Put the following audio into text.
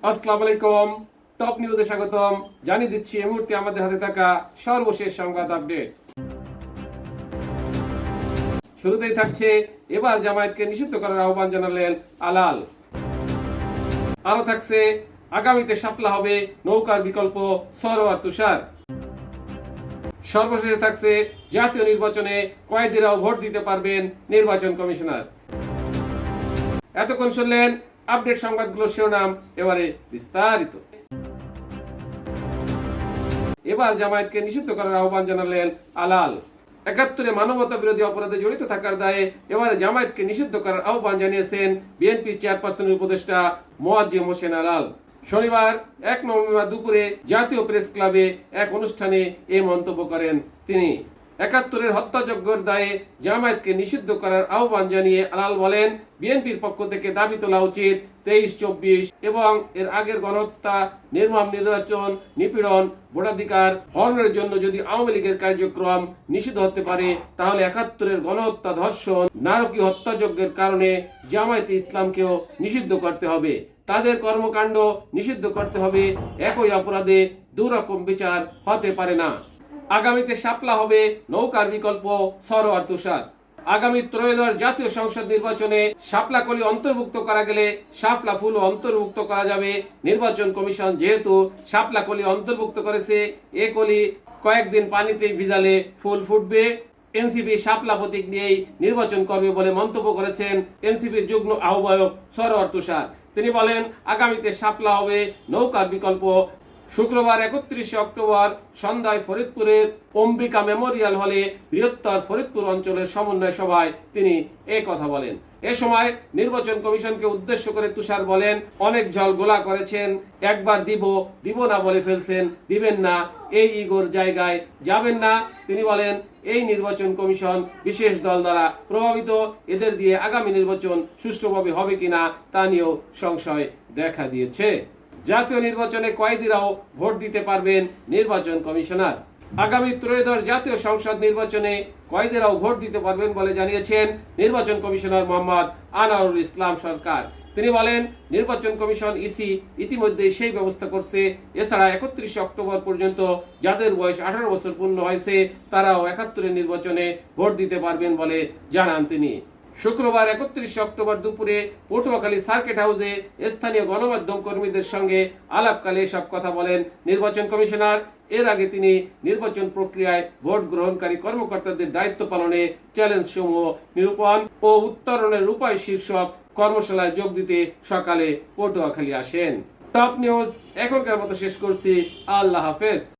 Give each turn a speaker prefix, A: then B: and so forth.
A: আসসালামু আলাইকুম। টপ নিউজে স্বাগতম। জানিয়ে দিচ্ছি এই মুহূর্তে আমাদের হাতে থাকা সর্বশেষ সংবাদ আপডেট। শুরুতেই থাকছে, এবার জামায়াতকে নিষিদ্ধ করার আহ্বান জানালেন আলাল। আরো থাকছে, আগামীতে শাপলা হবে নৌকার বিকল্প সরোয়ার তুষার। সর্বশেষে থাকছে, জাতীয় নির্বাচনে কয়েদিরাও ভোট দিতে পারবেন নির্বাচন কমিশনার। এতক্ষণ শুনলেন আপডেট সংবাদগুলোর শিরোনাম, এবারে বিস্তারিত। এবার জামায়াতকে নিষিদ্ধ করার আহ্বান জানালেন আলাল। ৭১ মানবতা বিরোধী অপরাধে জড়িত থাকার দায়ে এবারে জামায়াতকে নিষিদ্ধ করার আহ্বান জানিয়েছেন বিএনপি চেয়ারপারসনের উপদেষ্টা মোয়াজ্জেম হোসেন আলাল। শনিবার ১ নভেম্বর দুপুরে জাতীয় প্রেস ক্লাবে এক অনুষ্ঠানে এই মন্তব্য করেন তিনি। ৭১ হত্যাযজ্ঞের দায়ে জামায়াতকে নিষিদ্ধ করার আহ্বান জানিয়ে আলাল বলেন, বিএনপির পক্ষ থেকে দাবি তোলা উচিত ২৩-২৪ এবং এর আগের গণহত্যা, নির্মম নির্যাতন, নিপীড়ন, ভোটাধিকার হরণের জন্য যদি আওয়ামী লীগের কার্যক্রম নিষিদ্ধ হতে পারে, তাহলে ৭১ গণহত্যা, ধর্ষণ, নারকীয় হত্যাযজ্ঞের কারণে জামায়াতে ইসলামকেও নিষিদ্ধ করতে হবে। তাদের কর্মকাণ্ড নিষিদ্ধ করতে হবে। একই অপরাধে দুরকম বিচার হতে পারে না। আগামীতে শাপলা হবে নৌকার বিকল্প সরোয়ার তুষার। আগামী ত্রয়োদশ জাতীয় সংসদ নির্বাচনে শাপলা কলি অন্তর্ভুক্ত করা গেলে শাপলা ফুলও অন্তর্ভুক্ত করা যাবে। নির্বাচন কমিশন যেহেতু শাপলা কলি অন্তর্ভুক্ত করেছে, এ কলি কয়েকদিন পানিতে ভিজালে ফুল ফুটবে। এনসিপি শাপলা প্রতীক নিয়েই নির্বাচন করবে বলে মন্তব্য করেছেন এনসিপির যুগ্ম আহ্বায়ক সরোয়ার তুষার। তিনি বলেন, আগামীতে শাপলা হবে নৌকার বিকল্প। শুক্রবার ৩১ অক্টোবর সন্ধ্যায় ফরিদপুরের অম্বিকা মেমোরিয়াল হলে বৃহত্তর ফরিদপুর অঞ্চলের সমন্বয় সভায় তিনি এই কথা বলেন। এ সময় নির্বাচন কমিশনকে উদ্দেশ্য করে তুষার বলেন, অনেক জল গোলা করেছেন, একবার দিব না বলে ফেলছেন, দিবেন না, এই ইগোর জায়গায় যাবেন না। তিনি বলেন, এই নির্বাচন কমিশন বিশেষ দল দ্বারা প্রভাবিত, এদের দিয়ে আগামী নির্বাচন সুষ্ঠুভাবে হবে কিনা তা নিয়েও সংশয় দেখা দিয়েছে। জাতীয় নির্বাচনে কয়েদিরাও ভোট দিতে পারবেন নির্বাচন কমিশনার। আগামী ত্রয়োদশ জাতীয় সংসদ নির্বাচনে কয়েদিরাও ভোট দিতে পারবেন বলে জানিয়েছেন নির্বাচন কমিশনার মোহাম্মদ আনোয়ারুল ইসলাম সরকার। তিনি বলেন, নির্বাচন কমিশন ইসি ইতিমধ্যে সেই ব্যবস্থা করছে। এছাড়া ৩১ অক্টোবর পর্যন্ত যাদের বয়স ১৮ বছর পূর্ণ হয়েছে তারাও ৭১ নির্বাচনে ভোট দিতে পারবেন বলে জানান তিনি। শুক্রবার ৩১ অক্টোবর দুপুরে পটুয়াখালী সার্কিট হাউসে স্থানীয় গণমাধ্যম কর্মীদের সঙ্গে আলাপকালে সব কথা বলেন নির্বাচন কমিশনার। এর আগে তিনি নির্বাচন প্রক্রিয়ায় ভোট গ্রহণকারী কর্মকর্তাদের দায়িত্ব পালনে চ্যালেঞ্জ সমূহ নিরূপণ ও উত্তরণের উপায় শীর্ষক কর্মশালায় যোগ দিতে সকালে পটুয়াখালী আসেন। টপ নিউজ এখনকার মতো শেষ করছি। আল্লাহ হাফেজ।